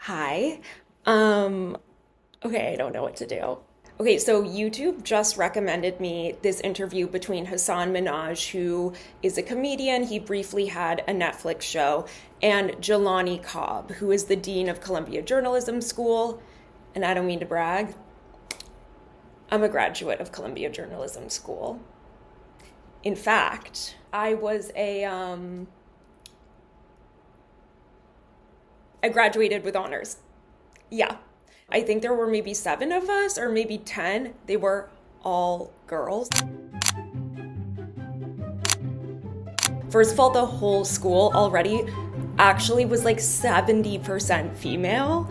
Hi. Okay, I don't know what to do. Okay, so YouTube just recommended me this interview between Hasan Minhaj, who is a comedian. He briefly had a Netflix show, and Jelani Cobb, who is the dean of Columbia Journalism School. And I don't mean to brag, I'm a graduate of Columbia Journalism School. In fact, I graduated with honors. Yeah. I think there were maybe seven of us, or maybe 10. They were all girls. First of all, the whole school already actually was like 70% female,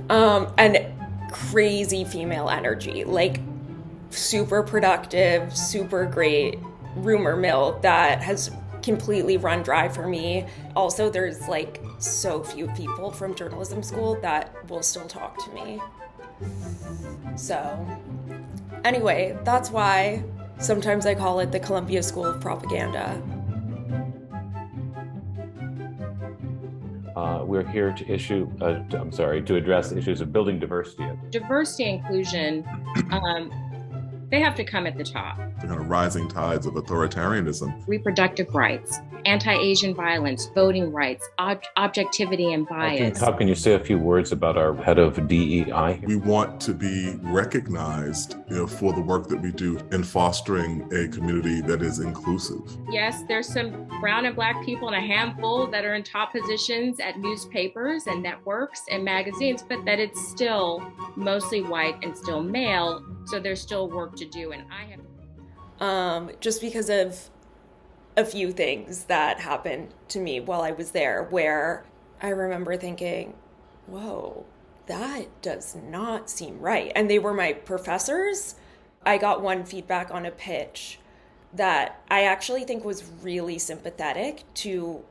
and crazy female energy. Like, super productive, super great rumor mill that has completely run dry for me. Also, there's like so few people from journalism school that will still talk to me. So, anyway, that's why sometimes I call it the Columbia School of Propaganda. We're here to address issues of building diversity. Diversity and inclusion, they have to come at the top. The kind of rising tides of authoritarianism. Reproductive rights, anti-Asian violence, voting rights, objectivity and bias. How can you say a few words about our head of DEI? We want to be recognized, for the work that we do in fostering a community that is inclusive. Yes, there's some brown and black people and a handful that are in top positions at newspapers and networks and magazines, but that it's still mostly white and still male. So there's still work to do, and I have just because of a few things that happened to me while I was there, where I remember thinking, whoa, that does not seem right. And they were my professors. I got one feedback on a pitch that I actually think was really sympathetic to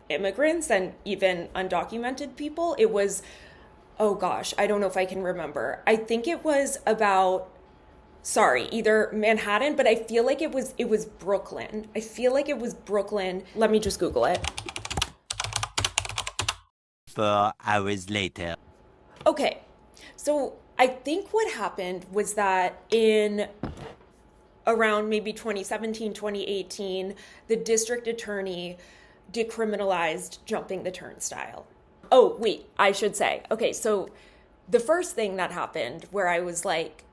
immigrants and even undocumented people. It was, oh gosh, I don't know if I can remember. I think it was about either Manhattan, but I feel like it was Brooklyn. I feel like it was Brooklyn. Let me just Google it. 4 hours later. Okay, so I think what happened was that in around maybe 2017, 2018, the district attorney decriminalized jumping the turnstile. Oh, wait, I should say. Okay, so the first thing that happened where I was like,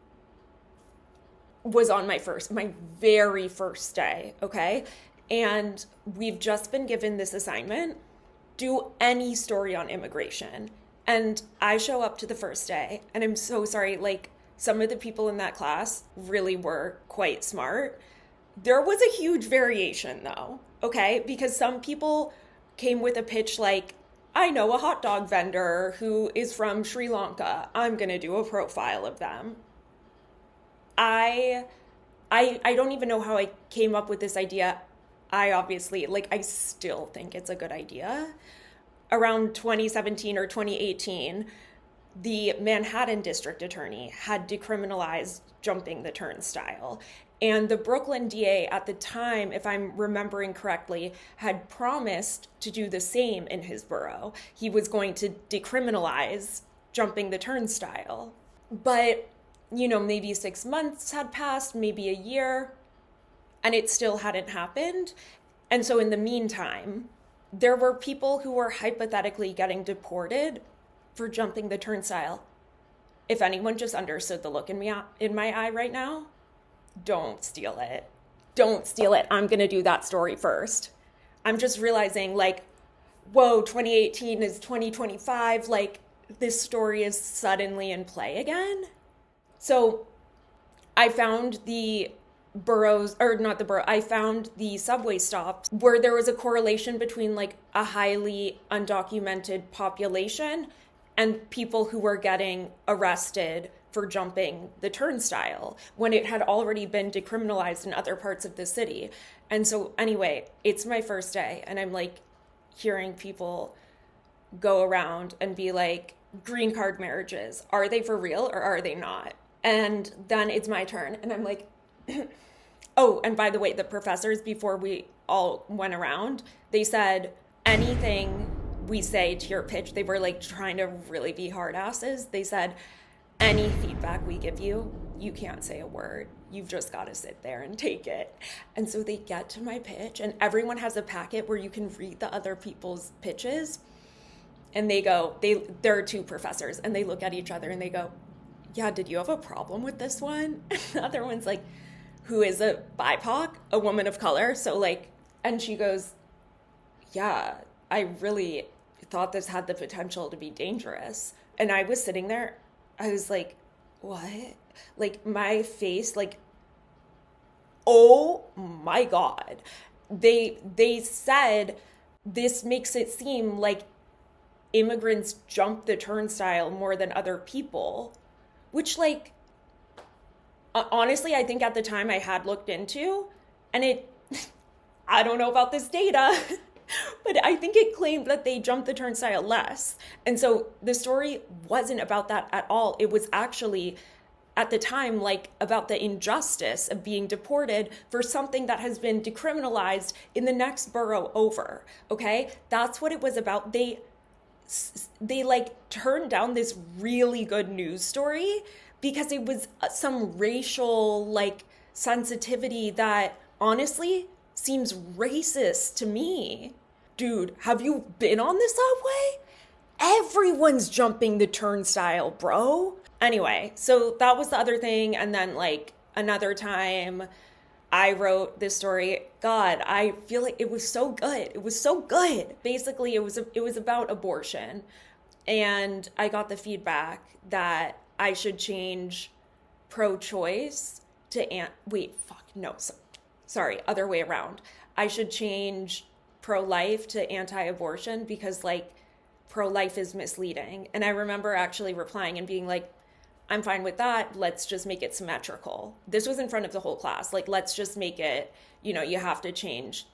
was on my very first day, okay? And we've just been given this assignment, do any story on immigration. And I show up to the first day, and I'm so sorry, like, some of the people in that class really were quite smart. There was a huge variation though, okay? Because some people came with a pitch like, I know a hot dog vendor who is from Sri Lanka. I'm gonna do a profile of them. I don't even know how I came up with this idea. I still think it's a good idea. Around 2017 or 2018, the Manhattan district attorney had decriminalized jumping the turnstile. And the Brooklyn DA at the time, if I'm remembering correctly, had promised to do the same in his borough. He was going to decriminalize jumping the turnstile. But maybe 6 months had passed, maybe a year, and it still hadn't happened. And so in the meantime, there were people who were hypothetically getting deported for jumping the turnstile. If anyone just understood the look in my eye right now, don't steal it. Don't steal it. I'm going to do that story first. I'm just realizing, like, whoa, 2018 is 2025. Like, this story is suddenly in play again. So I found I found the subway stops where there was a correlation between like a highly undocumented population and people who were getting arrested for jumping the turnstile when it had already been decriminalized in other parts of the city. And so anyway, it's my first day and I'm like hearing people go around and be like, green card marriages, are they for real or are they not? And then it's my turn and I'm like, oh, and by the way, the professors, before we all went around, they said anything we say to your pitch? They were like trying to really be hard asses. They said, any feedback we give you, you can't say a word. You've just got to sit there and take it. And so they get to my pitch, and everyone has a packet where you can read the other people's pitches. And they go, there are two professors, and they look at each other and they go, yeah, did you have a problem with this one? And the other one's like, who is a BIPOC, a woman of color. So like, and she goes, yeah, I really thought this had the potential to be dangerous. And I was sitting there, I was like, what? Like my face, like, oh my God. They said this makes it seem like immigrants jump the turnstile more than other people, which like, honestly, I think at the time I had looked into, and I don't know about this data, but I think it claimed that they jumped the turnstile less. And so the story wasn't about that at all. It was actually, at the time, like about the injustice of being deported for something that has been decriminalized in the next borough over, okay? That's what it was about. They like turned down this really good news story because it was some racial like sensitivity that honestly seems racist to me. Dude, have you been on the subway? Everyone's jumping the turnstile, bro. Anyway, so that was the other thing. And then like another time I wrote this story. God, I feel like it was so good. It was so good. Basically, it was about abortion. And I got the feedback that I should change pro-choice to sorry, other way around. I should change pro-life to anti-abortion because like pro-life is misleading. And I remember actually replying and being like, I'm fine with that. Let's just make it symmetrical. This was in front of the whole class. Like, let's just make it, you have to change.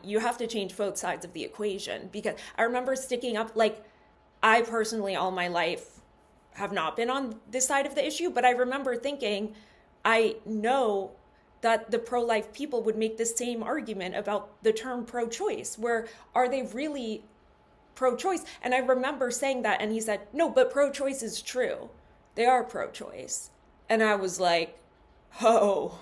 You have to change both sides of the equation, because I remember sticking up, like, I personally all my life have not been on this side of the issue, but I remember thinking, I know that the pro-life people would make the same argument about the term pro-choice, where are they really pro-choice? And I remember saying that, and he said, no, but pro-choice is true. They are pro-choice. And I was like, oh,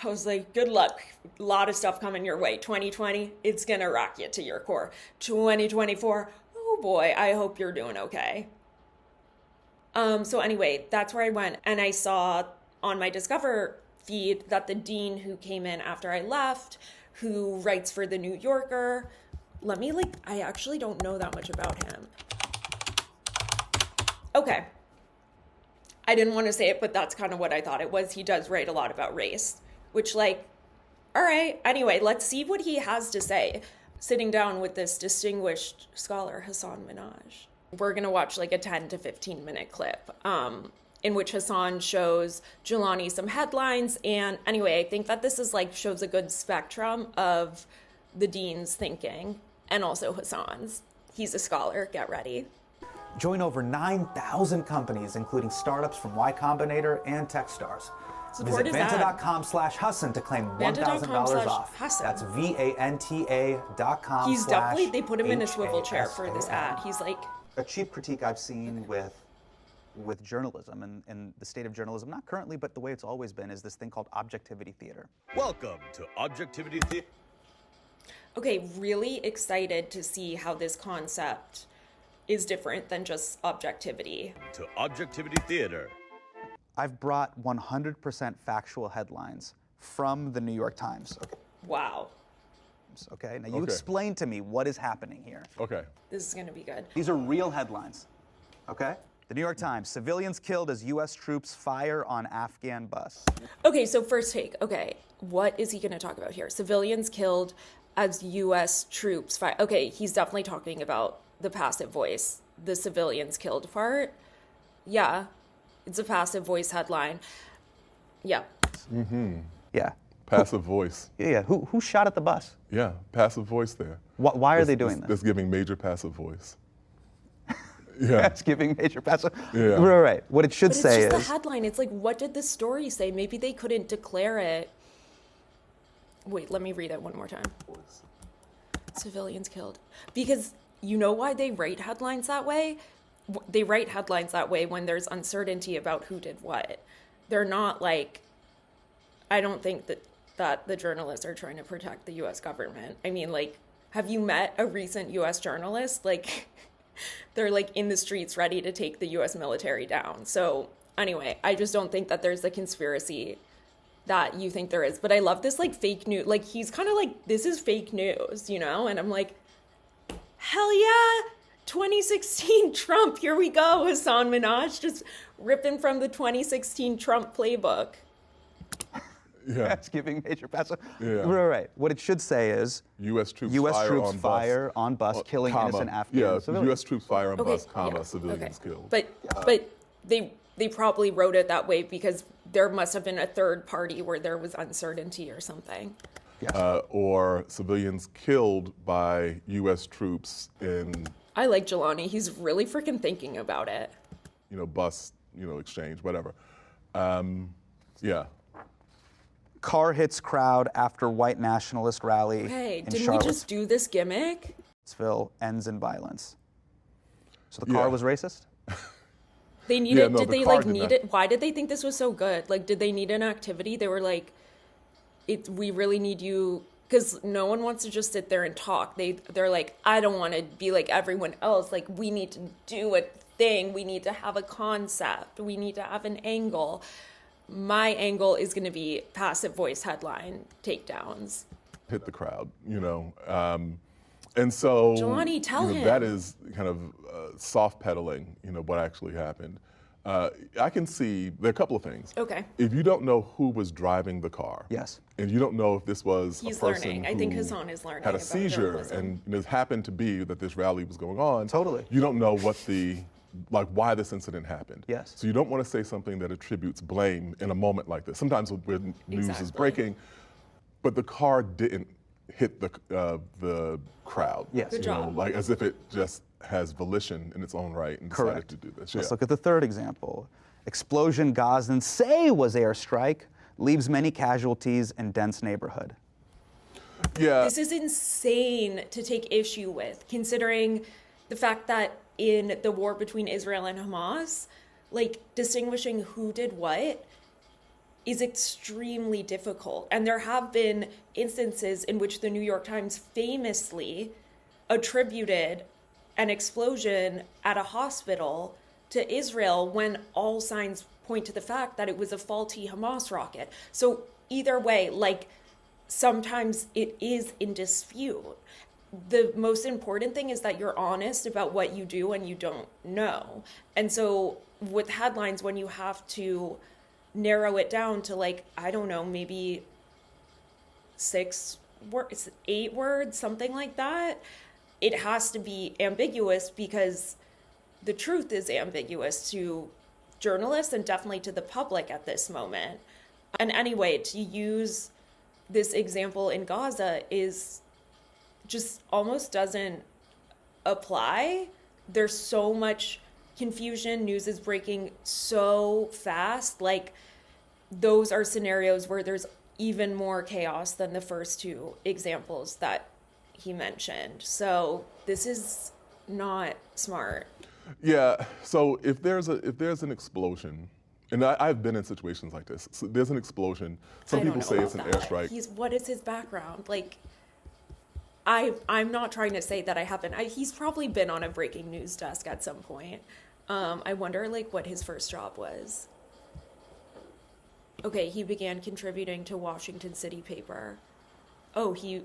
I was like, good luck. A lot of stuff coming your way. 2020, it's going to rock you to your core. 2024, oh boy, I hope you're doing okay. So anyway, that's where I went. And I saw on my Discover feed that the dean who came in after I left, who writes for the New Yorker, I actually don't know that much about him. Okay. I didn't want to say it, but that's kind of what I thought it was. He does write a lot about race, which all right. Anyway, let's see what he has to say. Sitting down with this distinguished scholar, Hasan Minhaj. We're going to watch like a 10 to 15 minute clip in which Hasan shows Jelani some headlines. And anyway, I think that this is shows a good spectrum of the dean's thinking and also Hasan's. He's a scholar. Get ready. Join over 9,000 companies, including startups from Y Combinator and Techstars. Support Visit Vanta.com/Hasan to claim $1,000 off. Hasan. That's VANTA.com. He's definitely, they put him in a swivel chair for this ad. He's like... A cheap critique I've seen with journalism and the state of journalism, not currently, but the way it's always been, is this thing called objectivity theater. Welcome to Objectivity Theater. Okay, really excited to see how this concept is different than just objectivity. To Objectivity Theater. I've brought 100% factual headlines from the New York Times. Okay. Wow. Okay, now you explain to me what is happening here. Okay. This is gonna be good. These are real headlines, okay? The New York Times, civilians killed as U.S. troops fire on Afghan bus. Okay, so first take. Okay, what is he gonna talk about here? Civilians killed as U.S. troops fire. Okay, he's definitely talking about the passive voice, the civilians killed part. Yeah, it's a passive voice headline. Yeah. Mm-hmm. Yeah. Passive voice. Yeah. Who shot at the bus? Yeah, passive voice there. Why are they doing this? That's giving major passive voice. Yeah. That's giving major passive. Yeah. Right. What it should say is. It's just the headline. It's like, what did the story say? Maybe they couldn't declare it. Wait, let me read it one more time. Civilians killed. Because you know why they write headlines that way? They write headlines that way when there's uncertainty about who did what. They're not like, I don't think that the journalists are trying to protect the U.S. government. I mean, like, have you met a recent U.S. journalist? Like, they're like in the streets ready to take the U.S. military down. So anyway, I just don't think that there's the conspiracy that you think there is. But I love this like fake news. Like, he's kind of like, this is fake news, you know? And I'm like, hell yeah, 2016 Trump, here we go, Hasan Minhaj, just ripping from the 2016 Trump playbook. Yeah. It's giving major pass. Yeah. Right. What it should say is U.S. troops fire on bus, killing innocent Afghan civilians. U.S. troops fire on bus, yeah, civilians killed. But they probably wrote it that way because there must have been a third party where there was uncertainty or something. Or civilians killed by U.S. troops in, I like Jelani. He's really freaking thinking about it. Bus, exchange, whatever. Yeah. Car hits crowd after white nationalist rally Hey, in didn't we just do this gimmick? Charlottesville ends in violence. So the car was racist? They needed, no, did the they car like did need not. it? Why did they think this was so good? Like, did they need an activity? They were like, we really need you, because no one wants to just sit there and talk. They're like, I don't want to be like everyone else. Like, we need to do a thing. We need to have a concept. We need to have an angle. My angle is going to be passive voice headline takedowns. Hit the crowd, and so Jelani, tell him. That is kind of soft pedaling, what actually happened. I can see there are a couple of things. Okay. If you don't know who was driving the car, Yes. and you don't know if this was He's a person learning. I think Hasan is learning had a about seizure, journalism. and it happened to be that this rally was going on. Totally. You don't know what why this incident happened. Yes. So you don't want to say something that attributes blame in a moment like this. Sometimes when news is Exactly. breaking, but the car didn't hit the crowd. Yes. Good job. Like as if it just has volition in its own right and decided Correct. to do this. Let's Yeah. look at the third example. Explosion Gazans say was airstrike, leaves many casualties in dense neighborhood. Yeah. This is insane to take issue with, considering the fact that in the war between Israel and Hamas, like distinguishing who did what is extremely difficult. And there have been instances in which the New York Times famously attributed an explosion at a hospital to Israel when all signs point to the fact that it was a faulty Hamas rocket. So either way, like, sometimes it is in dispute. The most important thing is that you're honest about what you do and you don't know. And so with headlines, when you have to narrow it down to, like, I don't know, maybe 6 words, 8 words, something like that, it has to be ambiguous because the truth is ambiguous to journalists and definitely to the public at this moment. And anyway, to use this example in Gaza is just almost doesn't apply. There's so much confusion. News is breaking so fast. Like, those are scenarios where there's even more chaos than the first 2 examples that he mentioned. So this is not smart. Yeah. So if there's an explosion, and I've been in situations like this. So there's an explosion. Some I don't people know say it's an about that. airstrike. What is his background? Like, I'm not trying to say that I haven't. He's probably been on a breaking news desk at some point. I wonder, like, what his first job was. Okay, he began contributing to Washington City paper. Oh, he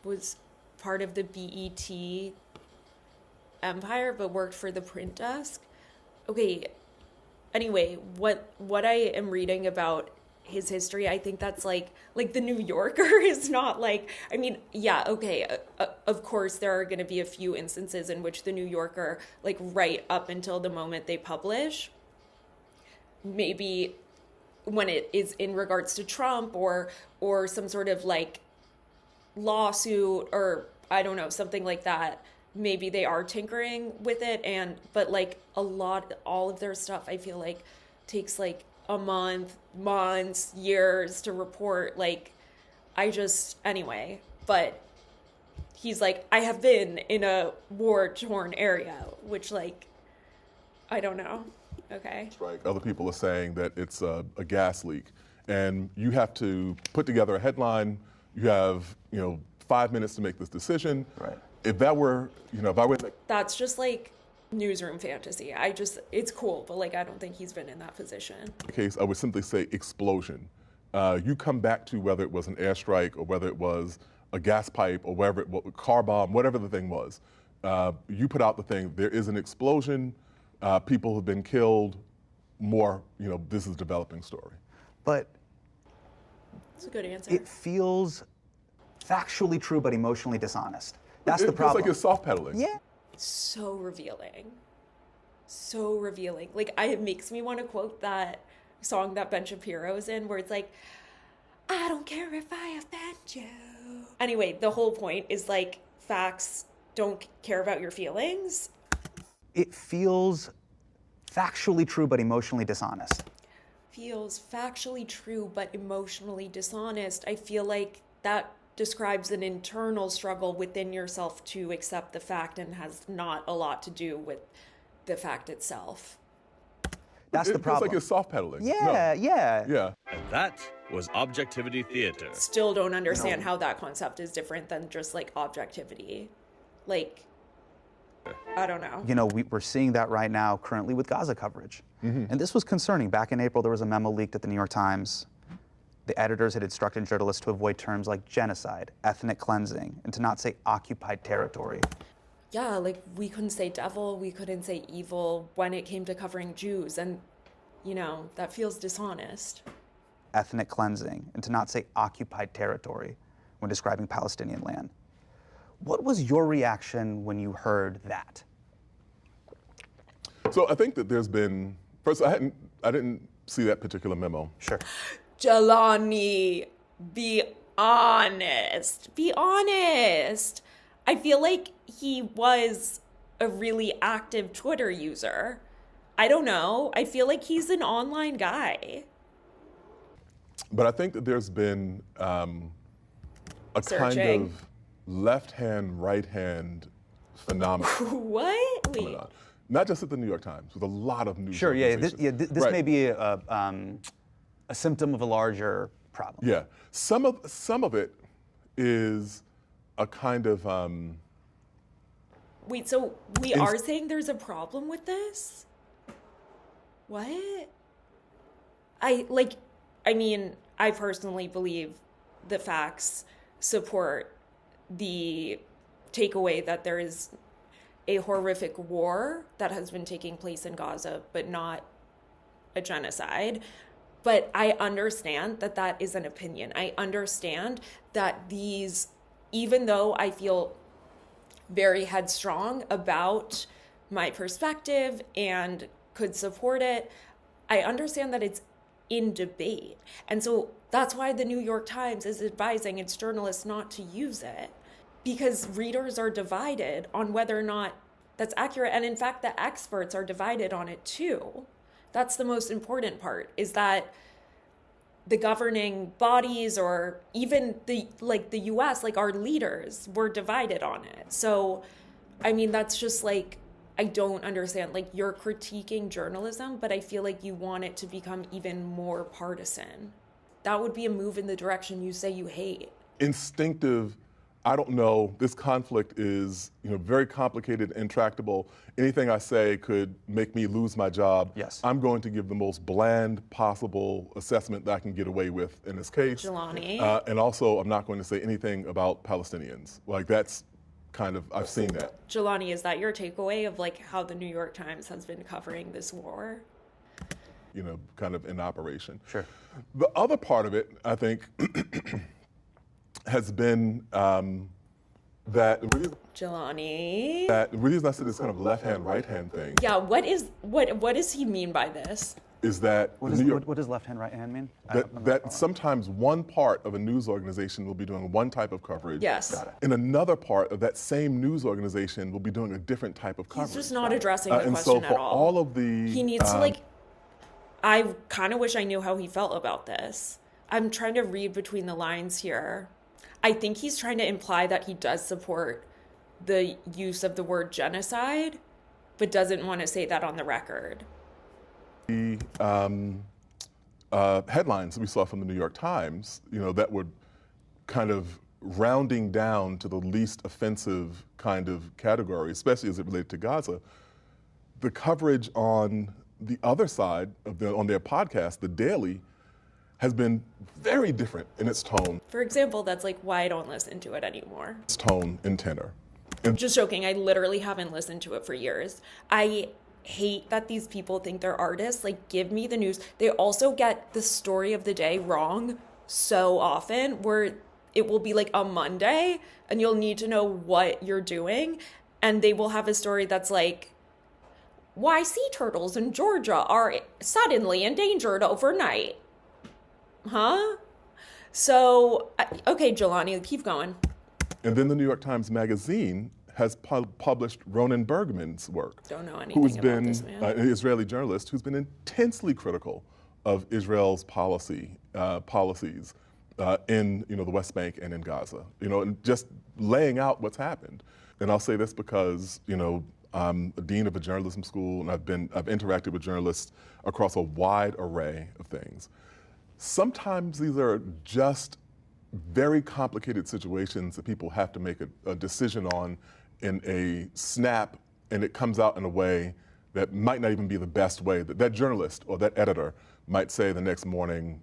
was part of the BET empire, but worked for the print desk. Okay. Anyway, what I am reading about his history, I think that's like the New Yorker is not like, I mean, yeah, okay, of course there are going to be a few instances in which the New Yorker, like, right up until the moment they publish, maybe when it is in regards to Trump or some sort of like lawsuit or I don't know, something like that, maybe they are tinkering with it, but like all of their stuff I feel like takes like a months, years to report. Like, anyway, but he's like, I have been in a war-torn area, which, like, I don't know. Okay. Right. Other people are saying that it's a gas leak, and you have to put together a headline. You have 5 minutes to make this decision. Right. If that were, if I were in That's just like newsroom fantasy. It's cool, but like I don't think he's been in that position. the case, I would simply say explosion. You come back to whether it was an airstrike or whether it was a gas pipe or whatever, car bomb, whatever the thing was. You put out the thing. There is an explosion. People have been killed. More, this is a developing story. But It's a good answer. it feels factually true but emotionally dishonest. That's the It feels problem. like it's soft pedaling. Yeah. So revealing. So revealing. Like, it makes me want to quote that song that Ben Shapiro's in, where it's like, I don't care if I offend you. Anyway, the whole point is like, facts don't care about your feelings. It feels factually true but emotionally dishonest. Feels factually true but emotionally dishonest. I feel like that describes an internal struggle within yourself to accept the fact and has not a lot to do with the fact itself. That's the It feels problem. like it's soft pedaling. Yeah, yeah. Yeah. And that was Objectivity Theater. Still don't understand how that concept is different than just like objectivity. Like, I don't know. We're seeing that right now currently with Gaza coverage. And this was concerning. Back in April, there was a memo leaked at the New York Times. The editors had instructed journalists to avoid terms like genocide, ethnic cleansing, and to not say occupied territory. Yeah, like we couldn't say devil, we couldn't say evil when it came to covering Jews. And, that feels dishonest. Ethnic cleansing, and to not say occupied territory when describing Palestinian land. What was your reaction when you heard that? So I think that there's been, first, I didn't see that particular memo. Sure. Jelani, be honest. Be honest. I feel like he was a really active Twitter user. I don't know. I feel like he's an online guy. But I think that there's been a kind Searching. of left-hand, right-hand phenomenon. What? Wait. Not just at the New York Times, with a lot of news Sure, yeah. This organizations. Right. may be a symptom of a larger problem. Yeah. Some of it is a kind of Wait, so we are saying there's a problem with this? What? I personally believe the facts support the takeaway that there is a horrific war that has been taking place in Gaza, but not a genocide. But I understand that that is an opinion. I understand that even though I feel very headstrong about my perspective and could support it, I understand that it's in debate. And so that's why the New York Times is advising its journalists not to use it, because readers are divided on whether or not that's accurate. And in fact, the experts are divided on it too. That's the most important part, is that the governing bodies or even the US, like our leaders, were divided on it. So, that's just like, I don't understand. Like, you're critiquing journalism, but I feel like you want it to become even more partisan. That would be a move in the direction you say you hate. instinctive, I don't know, this conflict is very complicated, intractable. Anything I say could make me lose my job. Yes. I'm going to give the most bland possible assessment that I can get away with in this case. Jelani. And also, I'm not going to say anything about Palestinians. Like, that's kind of, I've seen that. Jelani, is that your takeaway of like how the New York Times has been covering this war? Kind of in operation. Sure. The other part of it, I think, has been that Jelani. the reason I said this kind of left-hand, right-hand thing Yeah, what does he mean by this? is that What does left hand, right hand mean? that sometimes one part of a news organization will be doing one type of coverage. Yes. And another part of that same news organization will be doing a different type of coverage. He's just not addressing the and question so for at all. all of the He needs to I kind of wish I knew how he felt about this. I'm trying to read between the lines here. I think he's trying to imply that he does support the use of the word genocide, but doesn't want to say that on the record. The headlines we saw from the New York Times, that were kind of rounding down to the least offensive kind of category, especially as it related to Gaza, the coverage on the other side on their podcast, The Daily, has been very different in its tone. For example, that's like why I don't listen to it anymore. Its tone and tenor. Just joking, I literally haven't listened to it for years. I hate that these people think they're artists. Like, give me the news. They also get the story of the day wrong so often, where it will be like a Monday and you'll need to know what you're doing, and they will have a story that's like, why sea turtles in Georgia are suddenly endangered overnight. Huh? So, okay, Jelani, keep going. And then the New York Times Magazine has published Ronan Bergman's work. Don't know anything about this man. An Israeli journalist who's been intensely critical of Israel's policies in the West Bank and in Gaza. And just laying out what's happened. And I'll say this because I'm a dean of a journalism school, and I've interacted with journalists across a wide array of things. Sometimes these are just very complicated situations that people have to make a decision on in a snap, and it comes out in a way that might not even be the best way. That journalist or that editor might say the next morning,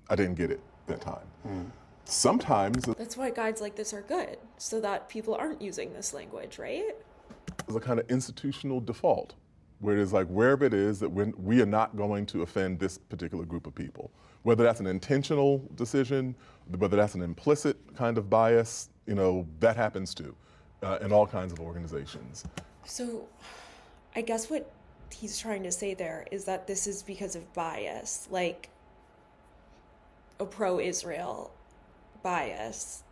I didn't get it that time. Sometimes that's why guides like this are good, so that people aren't using this language, right? There's a kind of institutional default, where it is like, wherever it is that we are not going to offend this particular group of people. Whether that's an intentional decision, whether that's an implicit kind of bias, that happens too, in all kinds of organizations. So I guess what he's trying to say there is that this is because of bias, like a pro-Israel bias.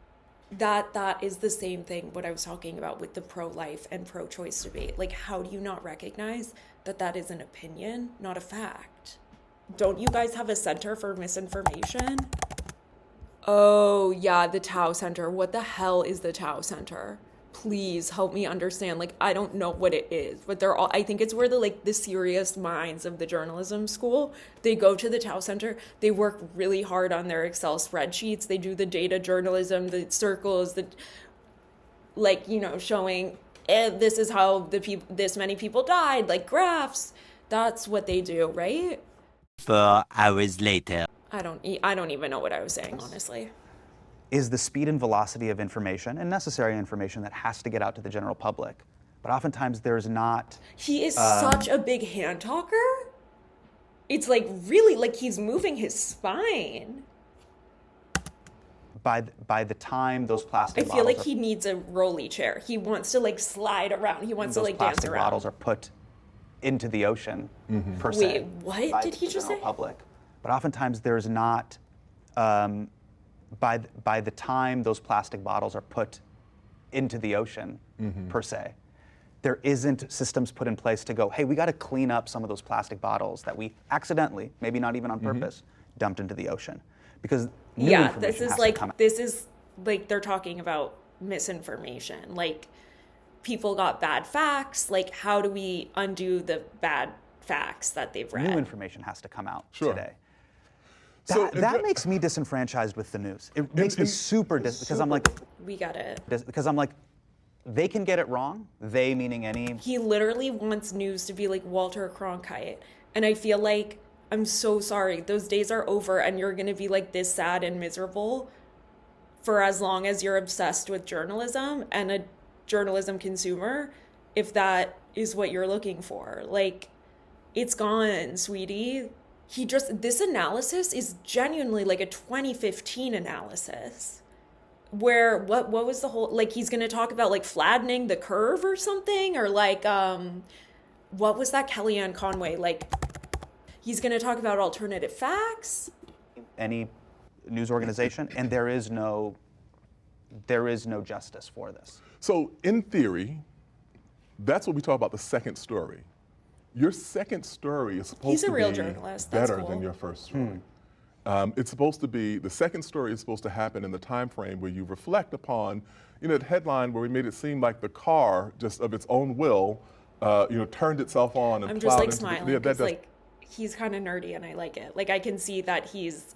That is the same thing what I was talking about with the pro-life and pro-choice debate. Like, how do you not recognize that is an opinion, not a fact? Don't you guys have a center for misinformation? Oh, yeah, the Tao Center. What the hell is the Tao Center? Please help me understand. Like, I don't know what it is, but I think it's where the serious minds of the journalism school, they go to the Tao Center, they work really hard on their Excel spreadsheets, they do the data journalism, the circles, showing this is how this many people died, like graphs. That's what they do, right? 4 hours later. I don't even know what I was saying, honestly. Is the speed and velocity of information, and necessary information, that has to get out to the general public. But oftentimes there's not. He is such a big hand talker. It's really like he's moving his spine. By the time those plastic bottles, I feel like he needs a rolly chair. He wants to slide around. He wants to dance around. Plastic bottles are put into the ocean, per se. Wait, what did he just say? Public. But oftentimes there's not. By the time those plastic bottles are put into the ocean, per se, there isn't systems put in place to go, hey, we got to clean up some of those plastic bottles that we accidentally, maybe not even on purpose, dumped into the ocean. Because new information has to come out. This is like they're talking about misinformation. Like, people got bad facts. Like, how do we undo the bad facts that they've read? New information has to come out Sure. today. So That makes me disenfranchised with the news. It makes me super because I'm like, we got it. because I'm like, they can get it wrong. They meaning any. He literally wants news to be like Walter Cronkite. And I feel like, I'm so sorry, those days are over, and you're going to be like this sad and miserable for as long as you're obsessed with journalism and a journalism consumer, if that is what you're looking for. Like, it's gone, sweetie. This analysis is genuinely like a 2015 analysis. Where, what was the whole, like, he's going to talk about like flattening the curve or something, or like, what was that Kellyanne Conway, like, he's going to talk about alternative facts? Any news organization, and there is no justice for this. So in theory, that's what we talk about, the second story. Your second story is supposed He's a to real be journalist. That's better cool. than your first story. It's supposed to be, the second story is supposed to happen in the time frame where you reflect upon, the headline where we made it seem like the car, just of its own will, turned itself on and I'm plowed just like into smiling the, because like he's kind of nerdy and I like it. Like I can see that he's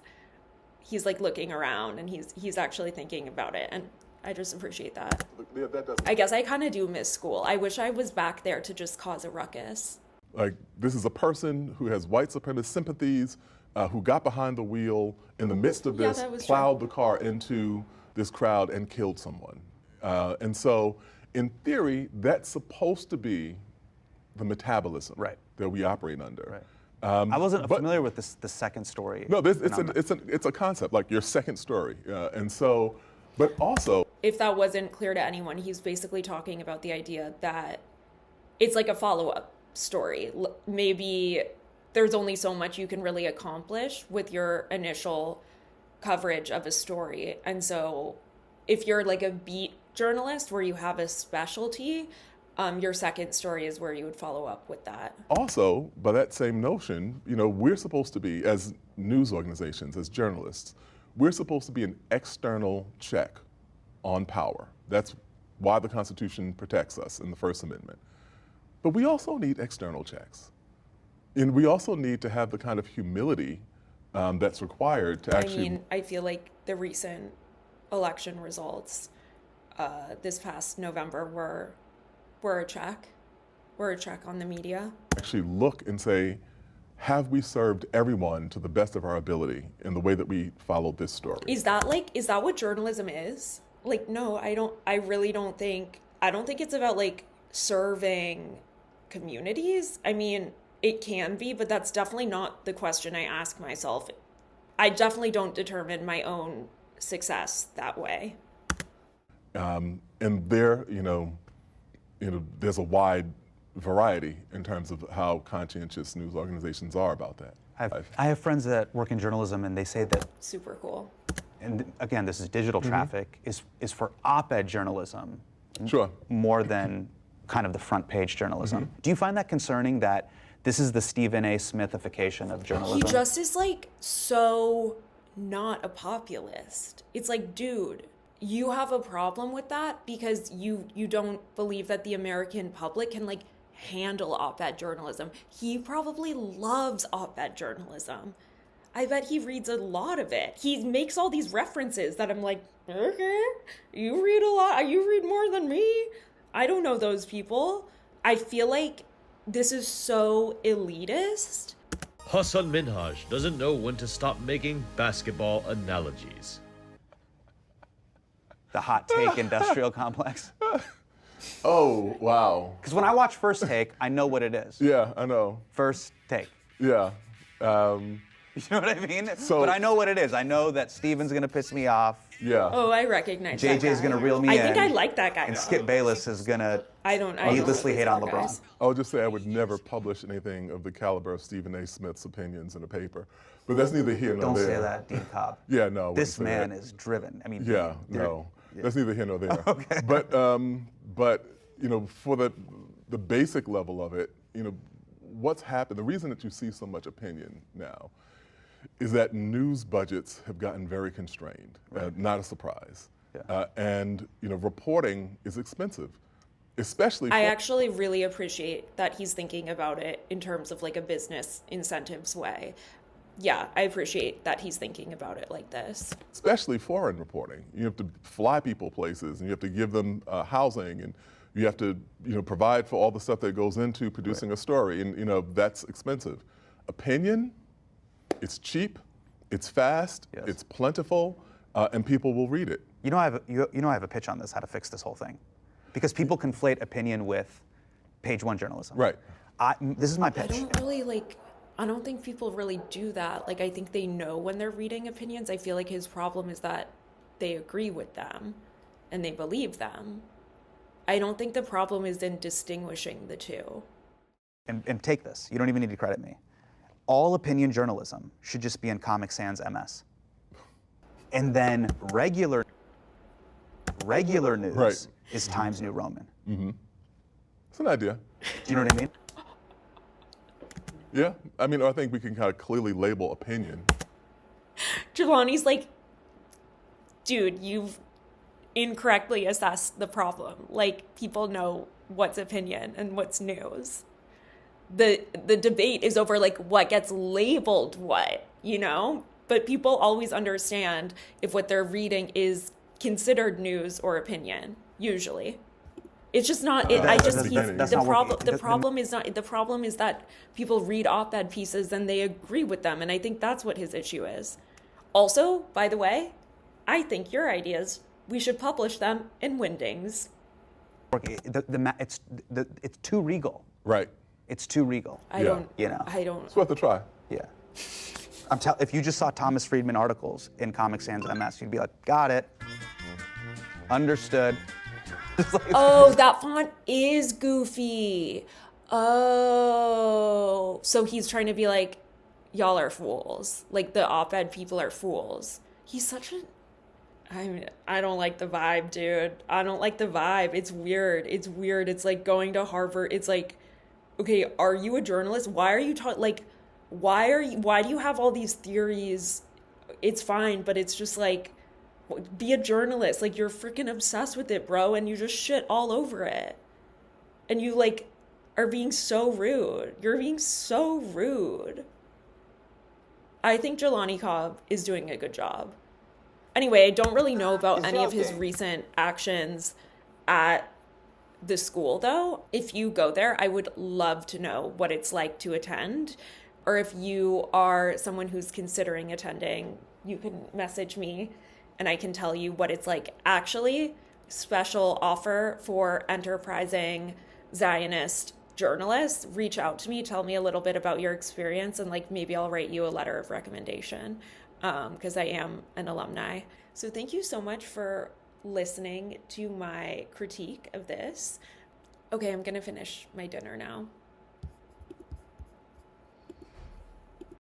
like looking around and he's actually thinking about it, and I just appreciate that. I guess I kind of do miss school. I wish I was back there to just cause a ruckus. Like, this is a person who has white supremacist sympathies, who got behind the wheel in the midst of Yeah, this, that was plowed true. the car into this crowd and killed someone. And so, in theory, that's supposed to be the metabolism that we operate under. I wasn't familiar with the second story. No, it's a concept, like your second story. And so, but also, If that wasn't clear to anyone, he's basically talking about the idea that it's like a follow-up story. Maybe there's only so much you can really accomplish with your initial coverage of a story. And so if you're like a beat journalist where you have a specialty, your second story is where you would follow up with that. also, by that same notion, we're supposed to be, as news organizations, as journalists, we're supposed to be an external check on power. That's why the Constitution protects us in the First Amendment. But we also need external checks. And we also need to have the kind of humility that's required to actually... I mean, I feel like the recent election results this past November were a check. Were a check on the media. actually look and say, have we served everyone to the best of our ability in the way that we followed this story? Is that what journalism is? Like, no, I don't think it's about like serving communities. I mean, it can be, but that's definitely not the question I ask myself. I definitely don't determine my own success that way. And there, there's a wide variety in terms of how conscientious news organizations are about that. I have friends that work in journalism, and they say that, Super cool. and again, this is digital traffic, is for op-ed journalism Sure. more than kind of the front page journalism. Do you find that concerning that this is the Stephen A. Smithification of journalism? He just is like so not a populist. It's like, dude, you have a problem with that because you don't believe that the American public can like handle op-ed journalism. He probably loves op-ed journalism. I bet he reads a lot of it. He makes all these references that I'm like, okay, you read a lot. You read more than me. I don't know those people. I feel like this is so elitist. Hasan Minhaj doesn't know when to stop making basketball analogies. The hot take industrial complex. Oh, wow. Because when I watch First Take, I know what it is. Yeah, I know. First Take. Yeah. You know what I mean? So- but I know what it is. I know that Steven's gonna piss me off. Yeah. Oh, I recognize that JJ's guy. gonna reel me I in. think I like that guy. And though. Skip Bayless is gonna I don't needlessly like hate on baseball LeBron. guys. I would just say I would never publish anything of the caliber of Stephen A. Smith's opinions in a paper. But that's neither here nor Don't there. say that, Dean Cobb. Yeah, no. I wouldn't This say man that. is driven. I mean, Yeah, they're- no. That's neither here nor there. Okay. But for the basic level of it, what's happened, the reason that you see so much opinion now is that news budgets have gotten very constrained. Not a surprise. Yeah. And reporting is expensive, especially I actually really appreciate that he's thinking about it in terms of like a business incentives way. Yeah, I appreciate that he's thinking about it like this. especially foreign reporting. You have to fly people places, and you have to give them housing, and you have to provide for all the stuff that goes into producing a story, and that's expensive. Opinion, it's cheap, it's fast, Yes. it's plentiful, and people will read it. I have a pitch on this, how to fix this whole thing. Because people conflate opinion with page one journalism. Right. This is my I pitch. I don't think people really do that. Like, I think they know when they're reading opinions. I feel like his problem is that they agree with them and they believe them. I don't think the problem is in distinguishing the two. And take this. You don't even need to credit me. All opinion journalism should just be in Comic Sans MS. And then regular news Right. is Times New Roman. It's an idea. Do you know what I mean? Yeah. I mean, I think we can kind of clearly label opinion. Jelani's like, dude, you've incorrectly assessed the problem. Like, people know what's opinion and what's news. The debate is over like what gets labeled what, you know? But people always understand if what they're reading is considered news or opinion, usually. It's just not. The problem is not. The problem is that people read op-ed pieces and they agree with them, and I think that's what his issue is. Also, by the way, I think your ideas, we should publish them in Windings. It's too regal. Right. It's too regal. I don't. It's worth a try. Yeah. If you just saw Thomas Friedman articles in Comic Sans MS, you'd be like, got it. Understood. Oh, that font is goofy. Oh. So he's trying to be like, y'all are fools. Like, the op-ed people are fools. He's such a... I don't like the vibe, dude. I don't like the vibe. It's weird. It's weird. It's like going to Harvard. It's like, okay, are you a journalist? Why are you why do you have all these theories? It's fine, but it's just like, be a journalist. Like, you're freaking obsessed with it, bro, and you just shit all over it. And you like are being so rude. You're being so rude. I think Jelani Cobb is doing a good job. Anyway, I don't really know about any of his recent actions at the school, though. If you go there, I would love to know what it's like to attend. Or if you are someone who's considering attending, you can message me and I can tell you what it's like. Actually, special offer for enterprising Zionist journalists. Reach out to me, tell me a little bit about your experience, and like maybe I'll write you a letter of recommendation because I am an alumni. So thank you so much for listening to my critique of this. Okay, I'm gonna finish my dinner now.